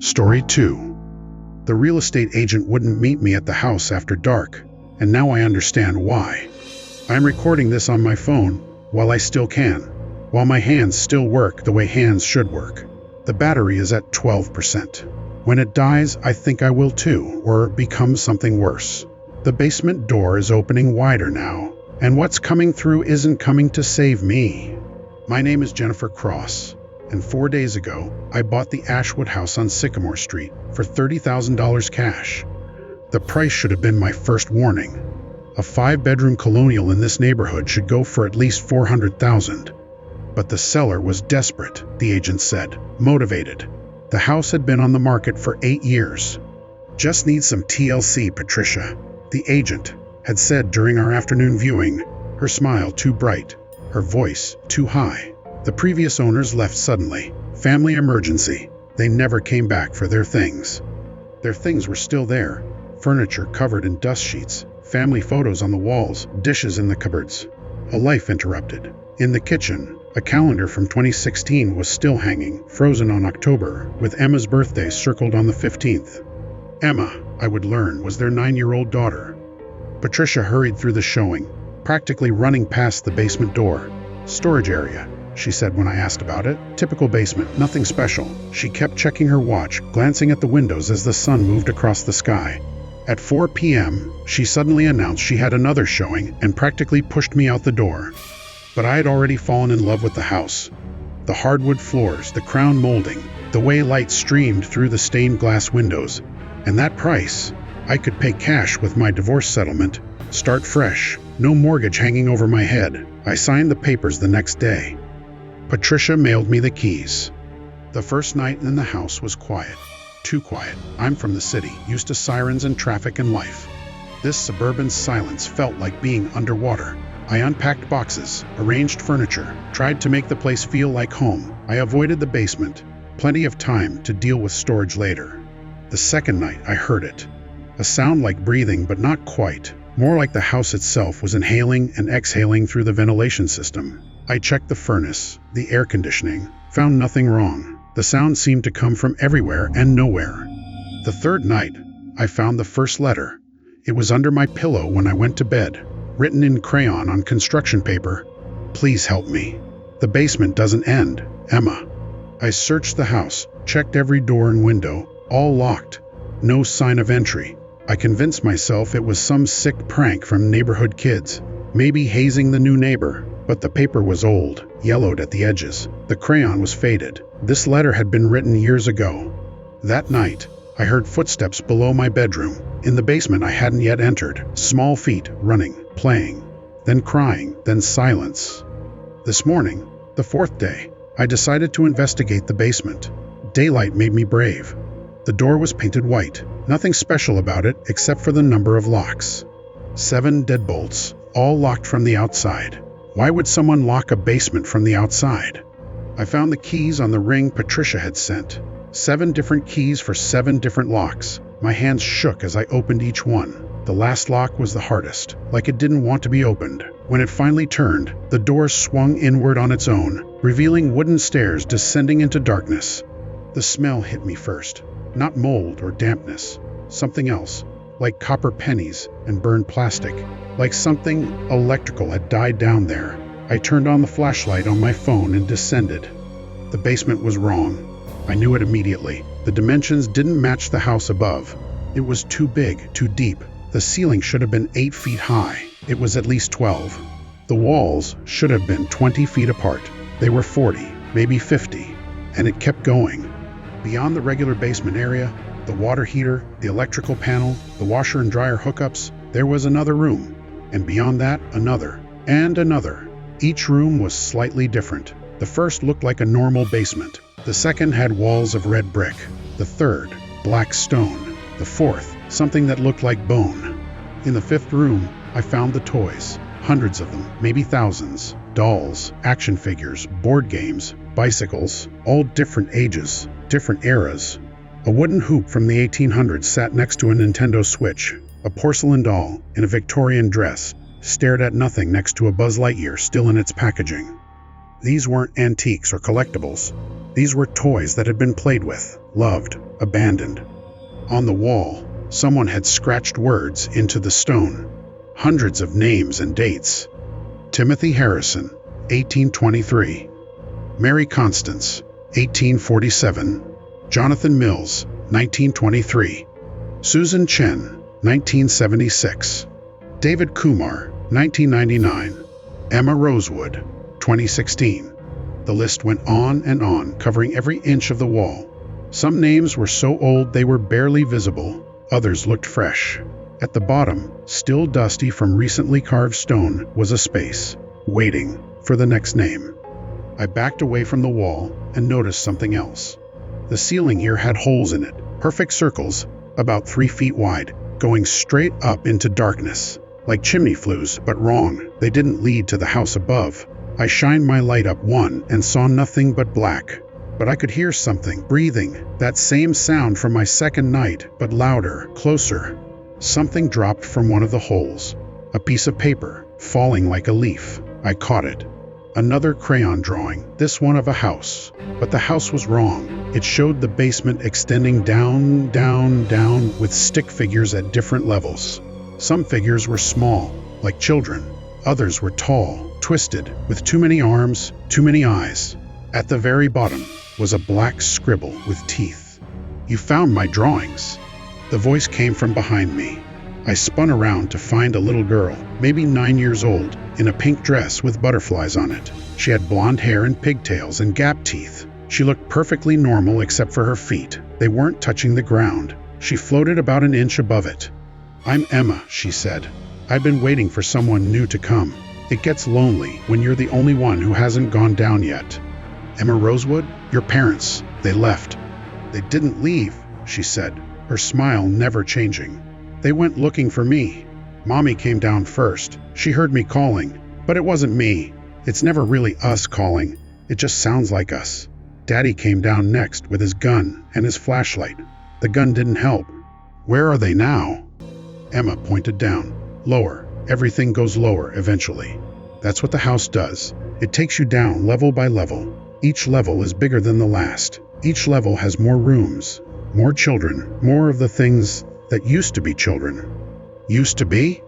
Story 2. The real estate agent wouldn't meet me at the house after dark, and now I understand why. I'm recording this on my phone while I still can, while my hands still work the way hands should work. The battery is at 12%. When it dies, I think I will too, or become something worse. The basement door is opening wider now, and what's coming through isn't coming to save me. My name is Jennifer Cross, and 4 days ago, I bought the Ashwood house on Sycamore Street for $30,000 cash. The price should have been my first warning. A 5-bedroom colonial in this neighborhood should go for at least $400,000. But the seller was desperate, the agent said, motivated. The house had been on the market for 8 years. Just need some TLC, Patricia, the agent had said during our afternoon viewing, her smile too bright, her voice too high. The previous owners left suddenly. Family emergency. They never came back for their things. Their things were still there. Furniture covered in dust sheets, family photos on the walls, dishes in the cupboards. A life interrupted. In the kitchen, a calendar from 2016 was still hanging, frozen on October, with Emma's birthday circled on the 15th. Emma, I would learn, was their 9-year-old daughter. Patricia hurried through the showing, practically running past the basement door. Storage area, she said when I asked about it. Typical basement, nothing special. She kept checking her watch, glancing at the windows as the sun moved across the sky. At 4 p.m., she suddenly announced she had another showing and practically pushed me out the door. But I had already fallen in love with the house. The hardwood floors, the crown molding, the way light streamed through the stained glass windows. And that price, I could pay cash with my divorce settlement, start fresh, no mortgage hanging over my head. I signed the papers the next day. Patricia mailed me the keys. The first night in the house was quiet. Too quiet. I'm from the city, used to sirens and traffic and life. This suburban silence felt like being underwater. I unpacked boxes, arranged furniture, tried to make the place feel like home. I avoided the basement. Plenty of time to deal with storage later. The second night, I heard it. A sound like breathing, but not quite. More like the house itself was inhaling and exhaling through the ventilation system. I checked the furnace, the air conditioning, found nothing wrong. The sound seemed to come from everywhere and nowhere. The third night, I found the first letter. It was under my pillow when I went to bed, written in crayon on construction paper. Please help me. The basement doesn't end, Emma. I searched the house, checked every door and window, all locked. No sign of entry. I convinced myself it was some sick prank from neighborhood kids, maybe hazing the new neighbor, but the paper was old, yellowed at the edges. The crayon was faded. This letter had been written years ago. That night, I heard footsteps below my bedroom. In the basement I hadn't yet entered, small feet running, playing, then crying, then silence. This morning, the fourth day, I decided to investigate the basement. Daylight made me brave. The door was painted white. Nothing special about it except for the number of locks. 7 deadbolts, all locked from the outside. Why would someone lock a basement from the outside? I found the keys on the ring Patricia had sent. 7 different keys for 7 different locks. My hands shook as I opened each one. The last lock was the hardest, like it didn't want to be opened. When it finally turned, the door swung inward on its own, revealing wooden stairs descending into darkness. The smell hit me first. Not mold or dampness, something else, like copper pennies and burned plastic, like something electrical had died down there. I turned on the flashlight on my phone and descended. The basement was wrong. I knew it immediately. The dimensions didn't match the house above. It was too big, too deep. The ceiling should have been 8 feet high. It was at least 12. The walls should have been 20 feet apart. They were 40, maybe 50, and it kept going. Beyond the regular basement area, the water heater, the electrical panel, the washer and dryer hookups, there was another room, and beyond that, another, and another. Each room was slightly different. The first looked like a normal basement. The second had walls of red brick. The third, black stone. The fourth, something that looked like bone. In the 5th room, I found the toys. Hundreds of them, maybe thousands. Dolls, action figures, board games, bicycles, all different ages, different eras. A wooden hoop from the 1800s sat next to a Nintendo Switch. A porcelain doll, in a Victorian dress, stared at nothing next to a Buzz Lightyear still in its packaging. These weren't antiques or collectibles. These were toys that had been played with, loved, abandoned. On the wall, someone had scratched words into the stone. Hundreds of names and dates. Timothy Harrison, 1823. Mary Constance, 1847. Jonathan Mills, 1923. Susan Chen, 1976. David Kumar, 1999. Emma Rosewood, 2016. The list went on and on, covering every inch of the wall. Some names were so old they were barely visible, others looked fresh. At the bottom, still dusty from recently carved stone, was a space, waiting for the next name. I backed away from the wall and noticed something else. The ceiling here had holes in it, perfect circles, about 3 feet wide, going straight up into darkness, like chimney flues, but wrong. They didn't lead to the house above. I shined my light up one and saw nothing but black. But I could hear something, breathing, that same sound from my second night, but louder, closer. Something dropped from one of the holes. A piece of paper, falling like a leaf. I caught it. Another crayon drawing, this one of a house. But the house was wrong. It showed the basement extending down, down, down, with stick figures at different levels. Some figures were small, like children. Others were tall, twisted, with too many arms, too many eyes. At the very bottom was a black scribble with teeth. "You found my drawings." The voice came from behind me. I spun around to find a little girl, maybe 9 years old, in a pink dress with butterflies on it. She had blonde hair and pigtails and gap teeth. She looked perfectly normal except for her feet. They weren't touching the ground. She floated about an inch above it. "I'm Emma," she said. "I've been waiting for someone new to come. It gets lonely when you're the only one who hasn't gone down yet." "Emma Rosewood? Your parents, they left." "They didn't leave," she said, her smile never changing. "They went looking for me. Mommy came down first. She heard me calling, but it wasn't me. It's never really us calling. It just sounds like us. Daddy came down next with his gun and his flashlight. The gun didn't help." "Where are they now?" Emma pointed down. "Lower. Everything goes lower eventually. That's what the house does. It takes you down level by level. Each level is bigger than the last. Each level has more rooms, more children, more of the things that used to be children." "Used to be?"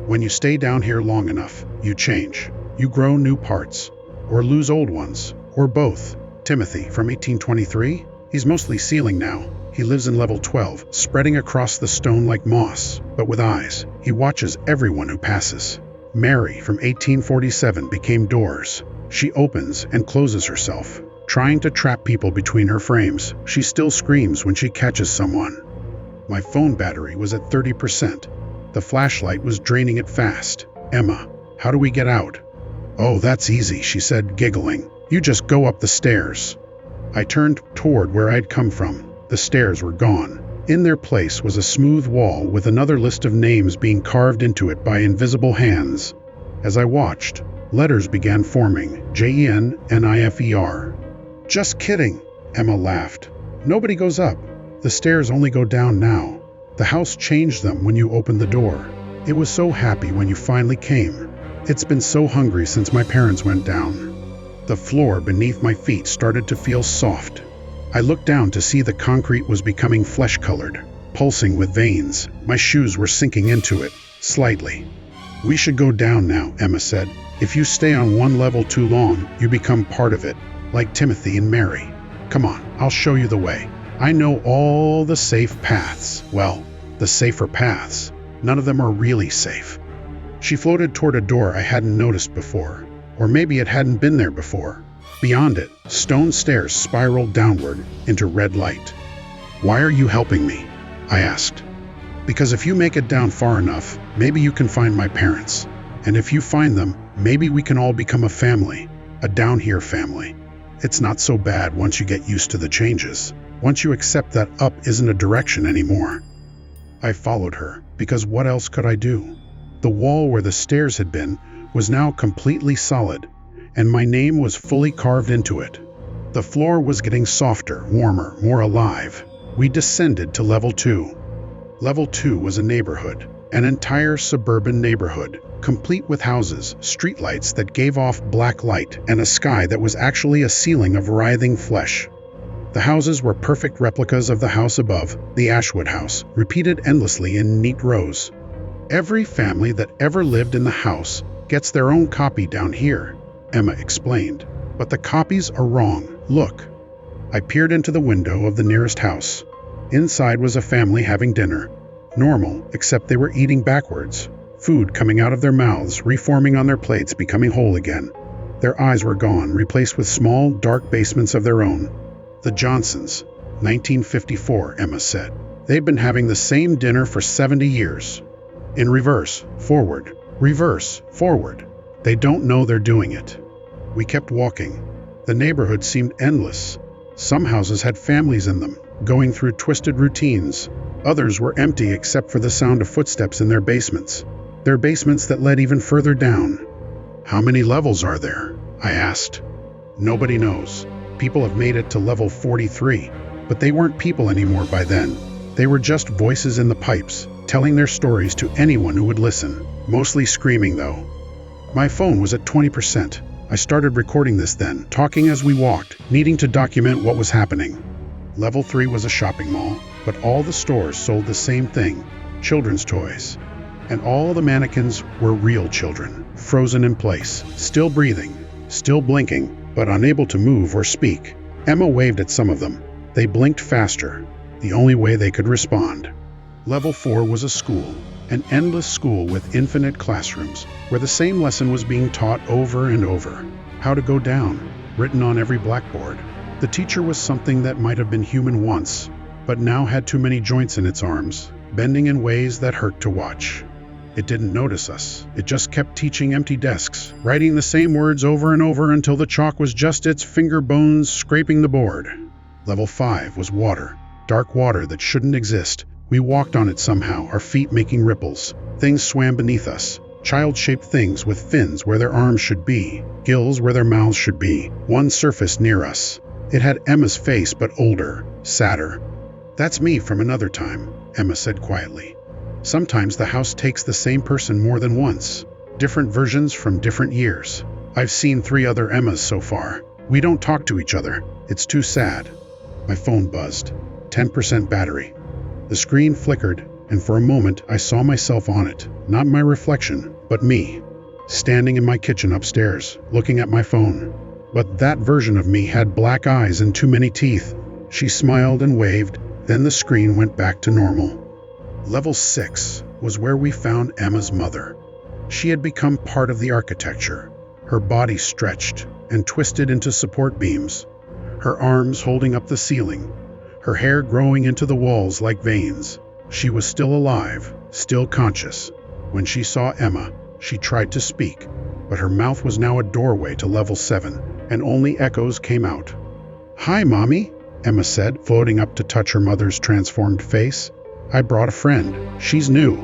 "When you stay down here long enough, you change. You grow new parts, or lose old ones, or both. Timothy, from 1823, he's mostly ceiling now. He lives in level 12, spreading across the stone like moss, but with eyes. He watches everyone who passes. Mary, from 1847, became doors. She opens and closes herself, trying to trap people between her frames. She still screams when she catches someone. My phone battery was at 30%. The flashlight was draining it fast. "Emma, how do we get out?" "Oh, that's easy," she said, giggling. "You just go up the stairs." I turned toward where I'd come from. The stairs were gone. In their place was a smooth wall with another list of names being carved into it by invisible hands. As I watched, letters began forming, JENNIFER. "Just kidding," Emma laughed. "Nobody goes up. The stairs only go down now. The house changed them when you opened the door. It was so happy when you finally came. It's been so hungry since my parents went down." The floor beneath my feet started to feel soft. I looked down to see the concrete was becoming flesh-colored, pulsing with veins. My shoes were sinking into it, slightly. "We should go down now," Emma said. "If you stay on one level too long, you become part of it, like Timothy and Mary. Come on, I'll show you the way. I know all the safe paths. Well, the safer paths. None of them are really safe." She floated toward a door I hadn't noticed before, or maybe it hadn't been there before. Beyond it, stone stairs spiraled downward into red light. "Why are you helping me?" I asked. "Because if you make it down far enough, maybe you can find my parents. And if you find them, maybe we can all become a family, a down here family. It's not so bad once you get used to the changes, once you accept that up isn't a direction anymore." I followed her, because what else could I do? The wall where the stairs had been was now completely solid, and my name was fully carved into it. The floor was getting softer, warmer, more alive. We descended to level 2. Level 2 was a neighborhood, an entire suburban neighborhood, complete with houses, streetlights that gave off black light, and a sky that was actually a ceiling of writhing flesh. The houses were perfect replicas of the house above, the Ashwood house, repeated endlessly in neat rows. Every family that ever lived in the house gets their own copy down here, Emma explained. But the copies are wrong. Look. I peered into the window of the nearest house. Inside was a family having dinner. Normal, except they were eating backwards. Food coming out of their mouths, reforming on their plates, becoming whole again. Their eyes were gone, replaced with small, dark basements of their own. The Johnsons, 1954, Emma said. They've been having the same dinner for 70 years. In reverse, forward, reverse, forward. They don't know they're doing it. We kept walking. The neighborhood seemed endless. Some houses had families in them, going through twisted routines. Others were empty except for the sound of footsteps in their basements. Their basements that led even further down. How many levels are there? I asked. Nobody knows. People have made it to level 43, but they weren't people anymore by then. They were just voices in the pipes, telling their stories to anyone who would listen, mostly screaming though. My phone was at 20%. I started recording this then, talking as we walked, needing to document what was happening. Level 3 was a shopping mall, but all the stores sold the same thing, children's toys. And all the mannequins were real children, frozen in place, still breathing, still blinking, but unable to move or speak. Emma waved at some of them. They blinked faster, the only way they could respond. Level 4 was a school, an endless school with infinite classrooms, where the same lesson was being taught over and over. How to go down, written on every blackboard. The teacher was something that might have been human once, but now had too many joints in its arms, bending in ways that hurt to watch. It didn't notice us. It just kept teaching empty desks, writing the same words over and over until the chalk was just its finger bones scraping the board. Level 5 was water, dark water that shouldn't exist. We walked on it somehow, our feet making ripples. Things swam beneath us, child-shaped things with fins where their arms should be, gills where their mouths should be. One surfaced near us. It had Emma's face, but older, sadder. That's me from another time, Emma said quietly. Sometimes the house takes the same person more than once. Different versions from different years. I've seen 3 other Emmas so far. We don't talk to each other. It's too sad. My phone buzzed. 10% battery. The screen flickered, and for a moment I saw myself on it. Not my reflection, but me. Standing in my kitchen upstairs, looking at my phone. But that version of me had black eyes and too many teeth. She smiled and waved, then the screen went back to normal. Level 6 was where we found Emma's mother. She had become part of the architecture, her body stretched and twisted into support beams, her arms holding up the ceiling, her hair growing into the walls like veins. She was still alive, still conscious. When she saw Emma, she tried to speak, but her mouth was now a doorway to level 7, and only echoes came out. "Hi, Mommy," Emma said, floating up to touch her mother's transformed face. "I brought a friend. She's new.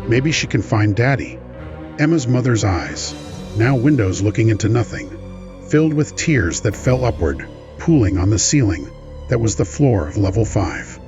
Maybe she can find Daddy." Emma's mother's eyes, now windows looking into nothing, filled with tears that fell upward, pooling on the ceiling. That was the floor of level 5.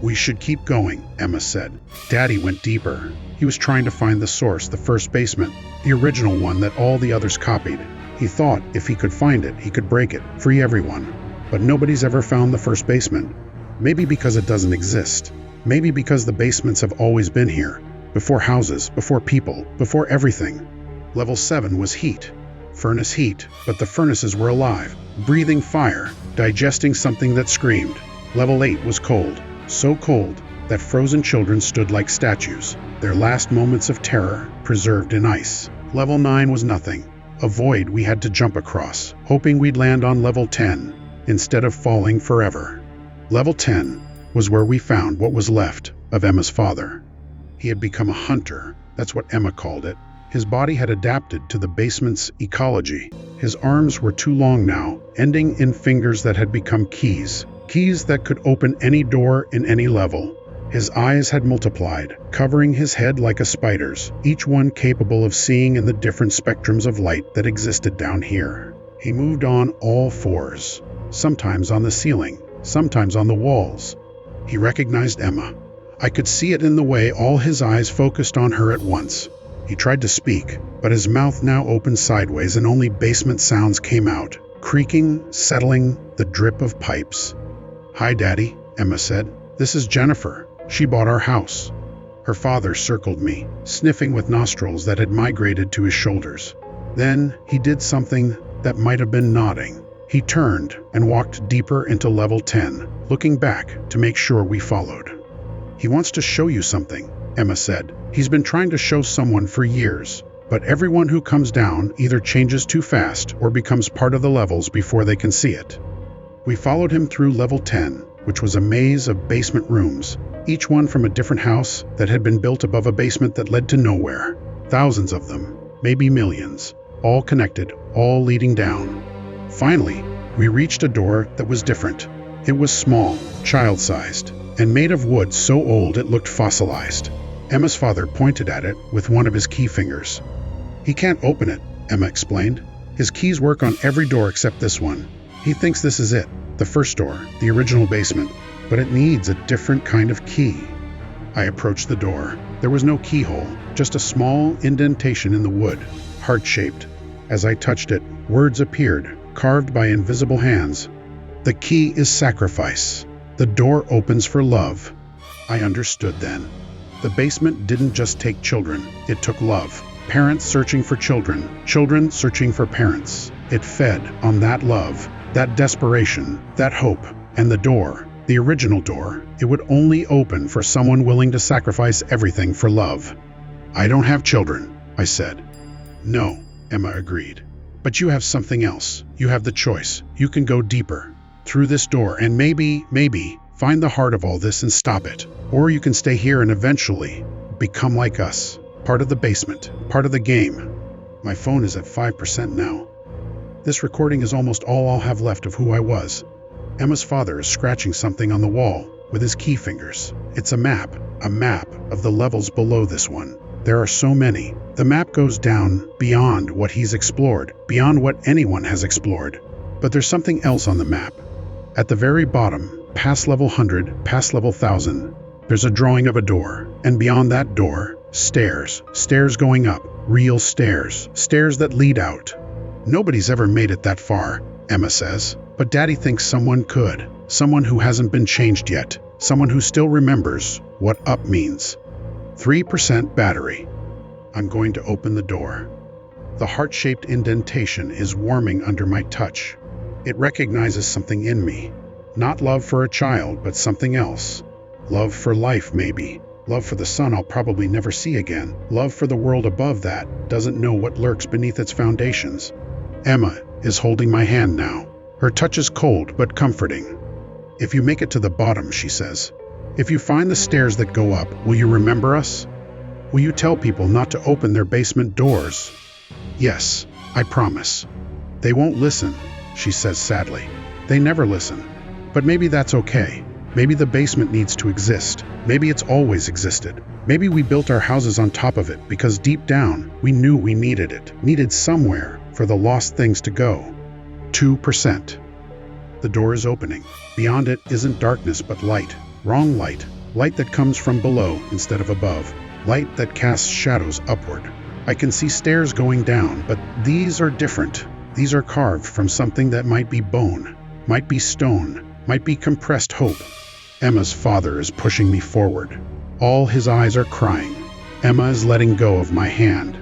"We should keep going," Emma said. Daddy went deeper. He was trying to find the source, the first basement, the original one that all the others copied. He thought if he could find it, he could break it, free everyone. But nobody's ever found the first basement. Maybe because it doesn't exist. Maybe because the basements have always been here, before houses, before people, before everything. Level 7 was heat. Furnace heat, but the furnaces were alive, breathing fire, digesting something that screamed. Level 8 was cold, so cold that frozen children stood like statues, their last moments of terror preserved in ice. Level 9 was nothing, a void we had to jump across, hoping we'd land on level 10, instead of falling forever. Level 10 was where we found what was left of Emma's father. He had become a hunter, that's what Emma called it. His body had adapted to the basement's ecology. His arms were too long now, ending in fingers that had become keys that could open any door in any level. His eyes had multiplied, covering his head like a spider's, each one capable of seeing in the different spectrums of light that existed down here. He moved on all fours, sometimes on the ceiling, sometimes on the walls. He recognized Emma. I could see it in the way all his eyes focused on her at once. He tried to speak, but his mouth now opened sideways and only basement sounds came out. Creaking, settling, the drip of pipes. "Hi, Daddy," Emma said. "This is Jennifer. She bought our house." Her father circled me, sniffing with nostrils that had migrated to his shoulders. Then he did something that might have been nodding. He turned and walked deeper into level 10, looking back to make sure we followed. "He wants to show you something," Emma said. "He's been trying to show someone for years, but everyone who comes down either changes too fast or becomes part of the levels before they can see it." We followed him through level 10, which was a maze of basement rooms, each one from a different house that had been built above a basement that led to nowhere. Thousands of them, maybe millions, all connected, all leading down. Finally, we reached a door that was different. It was small, child-sized, and made of wood so old it looked fossilized. Emma's father pointed at it with one of his key fingers. "He can't open it," Emma explained. "His keys work on every door except this one. He thinks this is it, the first door, the original basement, but it needs a different kind of key." I approached the door. There was no keyhole, just a small indentation in the wood, heart-shaped. As I touched it, words appeared, carved by invisible hands. "The key is sacrifice. The door opens for love." I understood then. The basement didn't just take children, it took love. Parents searching for children, children searching for parents. It fed on that love, that desperation, that hope, and the door, the original door, it would only open for someone willing to sacrifice everything for love. "I don't have children," I said. "No," Emma agreed. "But you have something else. You have the choice. You can go deeper, through this door, and maybe, find the heart of all this and stop it. Or you can stay here and eventually become like us, part of the basement, part of the game." My phone is at 5% now. This recording is almost all I'll have left of who I was. Emma's father is scratching something on the wall with his key fingers. It's a map of the levels below this one. There are so many. The map goes down beyond what he's explored, beyond what anyone has explored. But there's something else on the map. At the very bottom, past level 100, past level 1000, there's a drawing of a door. And beyond that door, stairs. Stairs going up. Real stairs. Stairs that lead out. "Nobody's ever made it that far," Emma says. "But Daddy thinks someone could. Someone who hasn't been changed yet. Someone who still remembers what up means." 3% battery. I'm going to open the door. The heart-shaped indentation is warming under my touch. It recognizes something in me. Not love for a child, but something else. Love for life, maybe. Love for the sun I'll probably never see again. Love for the world above that doesn't know what lurks beneath its foundations. Emma is holding my hand now. Her touch is cold but comforting. "If you make it to the bottom," she says, "if you find the stairs that go up, will you remember us? Will you tell people not to open their basement doors?" "Yes, I promise." "They won't listen," she says sadly. "They never listen. But maybe that's okay. Maybe the basement needs to exist. Maybe it's always existed. Maybe we built our houses on top of it because deep down we knew we needed it, needed somewhere for the lost things to go." 2%. The door is opening. Beyond it isn't darkness but light. Wrong light. Light that comes from below instead of above. Light that casts shadows upward. I can see stairs going down, but these are different. These are carved from something that might be bone, might be stone, might be compressed hope. Emma's father is pushing me forward. All his eyes are crying. Emma is letting go of my hand.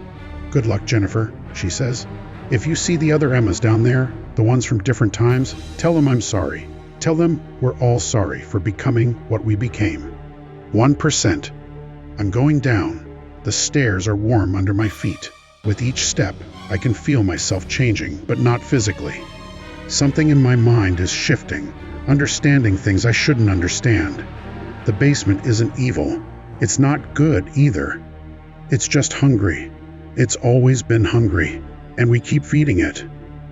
"Good luck, Jennifer," she says. "If you see the other Emmas down there, the ones from different times, tell them I'm sorry. Tell them we're all sorry for becoming what we became." 1%. I'm going down. The stairs are warm under my feet. With each step, I can feel myself changing, but not physically. Something in my mind is shifting, understanding things I shouldn't understand. The basement isn't evil. It's not good either. It's just hungry. It's always been hungry, and we keep feeding it.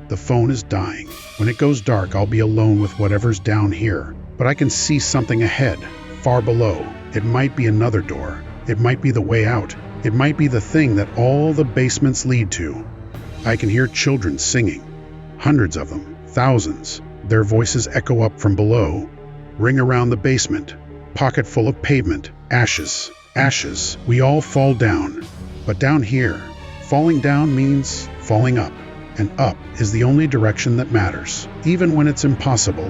The phone is dying. When it goes dark, I'll be alone with whatever's down here, but I can see something ahead, far below. It might be another door. It might be the way out. It might be the thing that all the basements lead to. I can hear children singing. Hundreds of them, thousands. Their voices echo up from below. Ring around the basement. Pocket full of pavement. Ashes. Ashes. We all fall down. But down here, falling down means falling up. And up is the only direction that matters, even when it's impossible.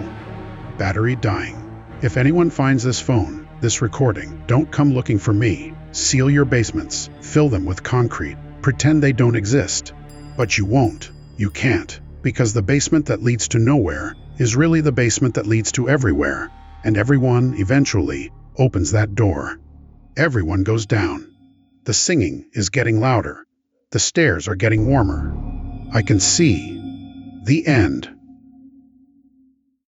Battery dying. If anyone finds this phone, this recording, don't come looking for me. Seal your basements, fill them with concrete, pretend they don't exist. But you won't. You can't. Because the basement that leads to nowhere is really the basement that leads to everywhere. And everyone, eventually, opens that door. Everyone goes down. The singing is getting louder. The stairs are getting warmer. I can see the end.